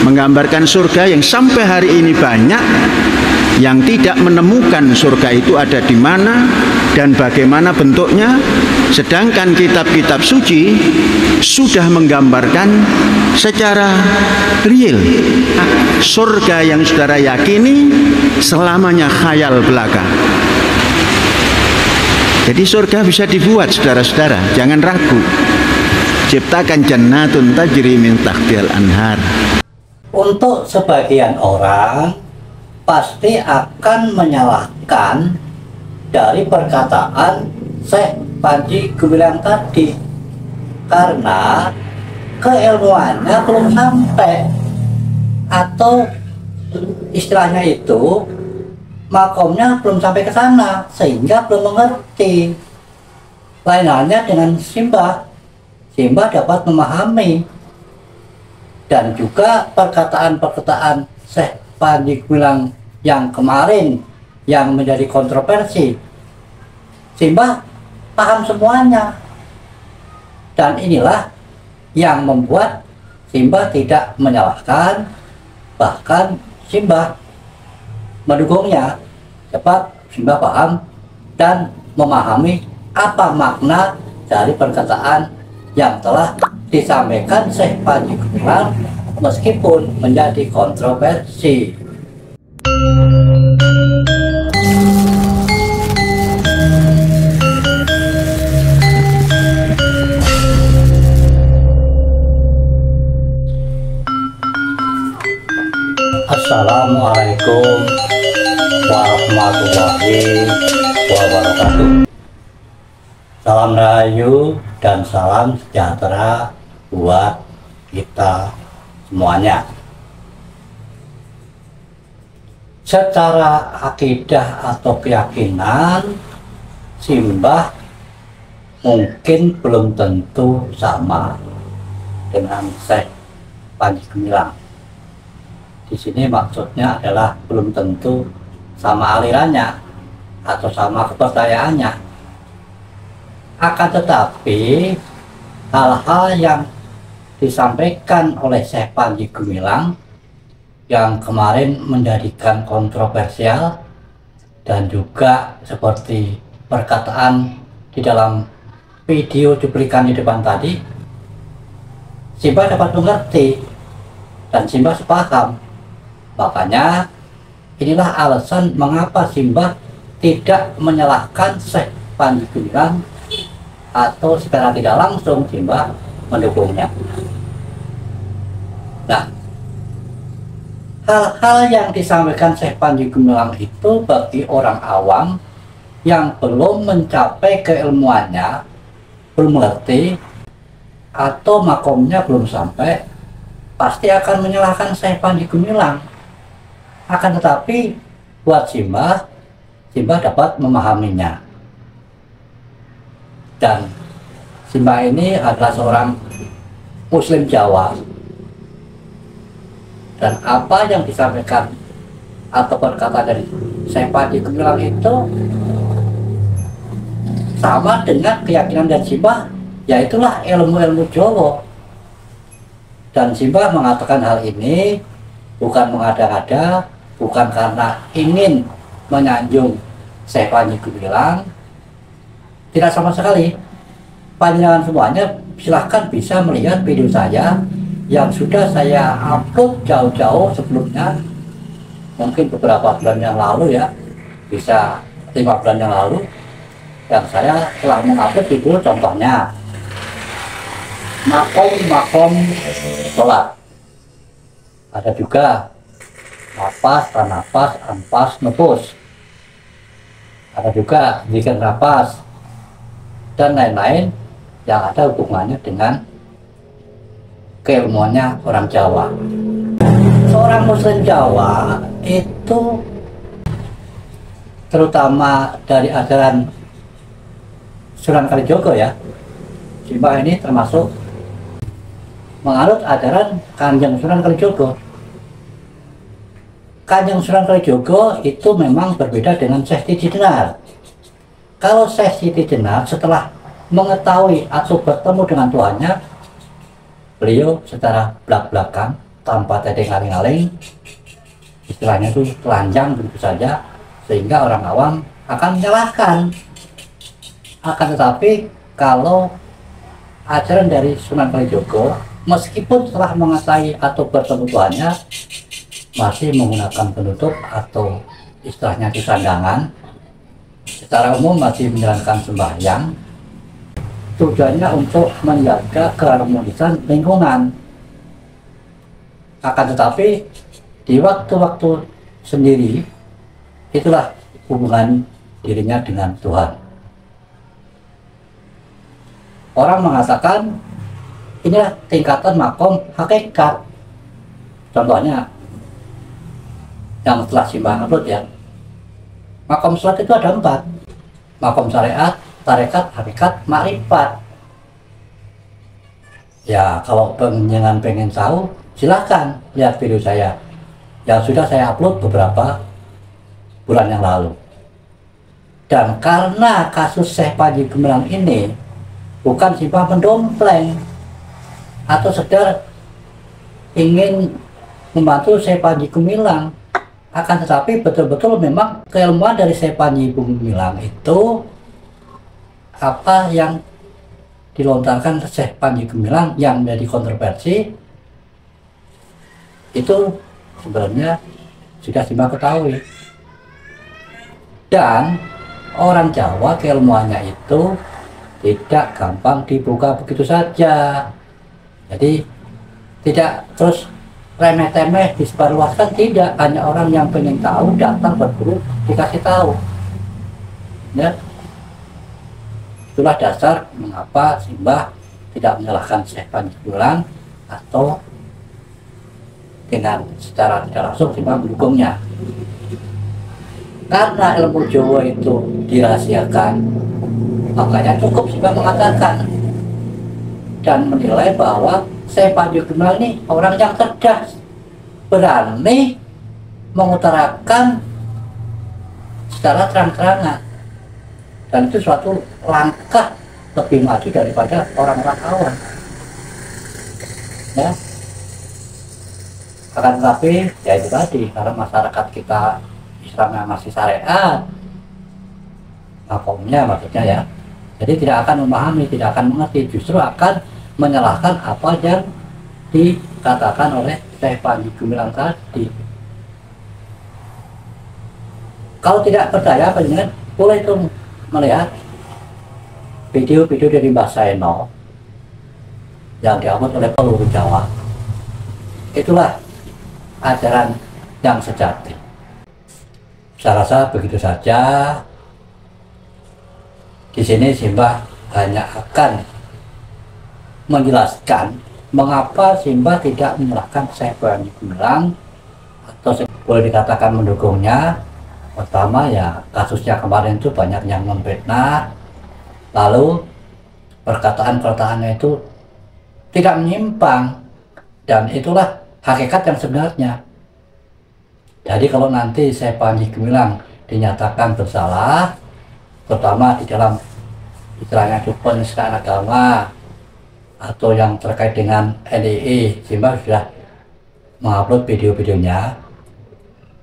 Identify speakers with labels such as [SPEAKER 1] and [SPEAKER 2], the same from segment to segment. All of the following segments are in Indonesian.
[SPEAKER 1] menggambarkan surga yang sampai hari ini banyak yang tidak menemukan surga itu ada di mana dan bagaimana bentuknya, sedangkan kitab-kitab suci sudah menggambarkan secara real surga yang saudara yakini selamanya khayal belaka. Jadi surga bisa dibuat, saudara-saudara, jangan ragu. Ciptakan jannatun tajri min tahtihal anhar.
[SPEAKER 2] Untuk sebagian orang pasti akan menyalahkan dari perkataan Syekh Panji Gumilang tadi, karena keilmuannya belum sampai, atau istilahnya itu makomnya belum sampai ke sana sehingga belum mengerti. Lain halnya dengan Simbah dapat memahami, dan juga perkataan-perkataan Syekh Panji Gumilang yang kemarin yang menjadi kontroversi, Simbah paham semuanya, dan inilah yang membuat Simbah tidak menyalahkan, bahkan Simbah mendukungnya. Cepat Simbah paham dan memahami apa makna dari perkataan yang telah disampaikan Syekh Panji Gumilang meskipun menjadi kontroversi. Assalamualaikum warahmatullahi wabarakatuh. Salam rahayu dan salam sejahtera buat kita semuanya. Secara akidah atau keyakinan, Simbah mungkin belum tentu sama dengan Syekh Panji Gumilang. Di sini maksudnya adalah belum tentu sama alirannya atau sama kepercayaannya. Akan tetapi hal-hal yang disampaikan oleh Syekh Panji Gumilang yang kemarin menjadikan kontroversial, dan juga seperti perkataan di dalam video cuplikan di depan tadi, Simbah dapat mengerti dan Simbah sepaham. Makanya inilah alasan mengapa Simbah tidak menyalahkan Syekh Panji Gumilang, atau secara tidak langsung Simbah mendukungnya. Nah, hal-hal yang disampaikan Syekh Panji Gumilang itu bagi orang awam yang belum mencapai keilmuannya, belum mengerti, atau makomnya belum sampai, pasti akan menyalahkan Syekh Panji Gumilang. Akan tetapi buat Simbah dapat memahaminya. Dan Simbah ini adalah seorang Muslim Jawa, dan apa yang disampaikan atau berkata dari Syekh Panji Gumilang itu sama dengan keyakinan dan Simbah, yaitulah ilmu-ilmu Jawa. Dan Simbah mengatakan hal ini bukan mengada-ngada, bukan karena ingin menyanjung Syekh Panji Gumilang, tidak sama sekali. Panjenengan semuanya silahkan bisa melihat video saya yang sudah saya upload jauh-jauh sebelumnya, mungkin beberapa bulan yang lalu ya, bisa 5 bulan yang lalu, yang saya telah mengupload video contohnya makom sholat. Ada juga napas, tanapas, anpas, nepus. Ada juga zikir napas dan lain-lain yang ada hubungannya dengan keilmuannya orang Jawa. Seorang Muslim Jawa itu, terutama dari ajaran Sunan Kalijogo ya, Simbah ini termasuk menganut ajaran Kanjeng Sunan Kalijogo. Kanjeng Sunan Kalijogo itu memang berbeda dengan Syekh Siti Jenar. Kalau Syekh Siti Jenar setelah mengetahui atau bertemu dengan Tuhannya, beliau secara belak-belakan tanpa tedeng aling-aling, istilahnya itu telanjang begitu saja, sehingga orang awam akan menyalahkan. Akan tetapi kalau ajaran dari Sunan Kalijogo, meskipun telah menguasai atau bertemu Tuhannya, masih menggunakan penutup atau istilahnya itu sandangan, secara umum masih menjalankan sembahyang, tujuannya untuk menjaga keharmonisan lingkungan. Akan tetapi di waktu-waktu sendiri, itulah hubungan dirinya dengan Tuhan. Orang mengatakan inilah tingkatan makom hakikat. Contohnya yang setelah simbah upload ya, makom sholat itu ada 4: makom syariat, tarekat, hakikat, makrifat. Ya kalau pengen tahu, silahkan lihat video saya yang sudah saya upload beberapa bulan yang lalu. Dan karena kasus Syekh Panji Gumilang ini bukan simbah mendompleng atau sekedar ingin membantu Syekh Panji Gumilang, akan tetapi betul-betul memang keilmuan dari Syekh Panji Gumilang itu apa yang dilontarkan Syekh Panji Gumilang yang menjadi kontroversi itu sebenarnya sudah simbah ketahui. Dan orang Jawa keilmuannya itu tidak gampang dibuka begitu saja. Jadi tidak terus remeh-temeh disebarluaskan, tidak. Hanya orang yang pengen tahu datang berburu dikasih tahu. Ya, itulah dasar mengapa simbah tidak menyalahkan Syekh Panji Gumilang atau dengan secara tidak langsung simbah mendukungnya. Karena ilmu Jawa itu dirahasiakan, makanya cukup simbah mengatakan dan menilai bahwa Syekh Panji Gumilang ini orang yang cerdas, berani mengutarakan secara terang-terangan, dan itu suatu langkah lebih maju daripada orang-orang awam. Ya, akan tetapi ya itu tadi, karena masyarakat kita Islamnya masih syariat, makomnya maksudnya ya, jadi tidak akan memahami, tidak akan mengerti, justru akan menyalahkan apa yang dikatakan oleh Syekh Panji Gumilang tadi. Kalau tidak percaya, pendengar boleh itu melihat video-video dari Mbah Saeno yang diupload oleh Peluru Jawa. Itulah ajaran yang sejati. Saya rasa begitu saja. Di sini simbah hanya akan menjelaskan mengapa simbah tidak menyalahkan Syekh Panji Gumilang atau boleh dikatakan mendukungnya. Pertama ya, kasusnya kemarin itu banyak yang memfitnah, lalu perkataan-perkataannya itu tidak menyimpang, dan itulah hakikat yang sebenarnya. Jadi kalau nanti Syekh Panji Gumilang dinyatakan bersalah, terutama di dalam istilahnya itu penistaan agama atau yang terkait dengan NII, simbah sudah mengupload video-videonya.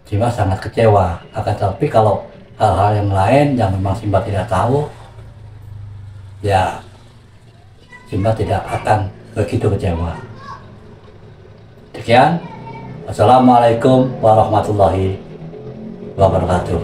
[SPEAKER 2] Simbah sangat kecewa. Akan tetapi kalau hal-hal yang lain yang memang simbah tidak tahu, ya simbah tidak akan begitu kecewa. Sekian, wassalamualaikum warahmatullahi wabarakatuh.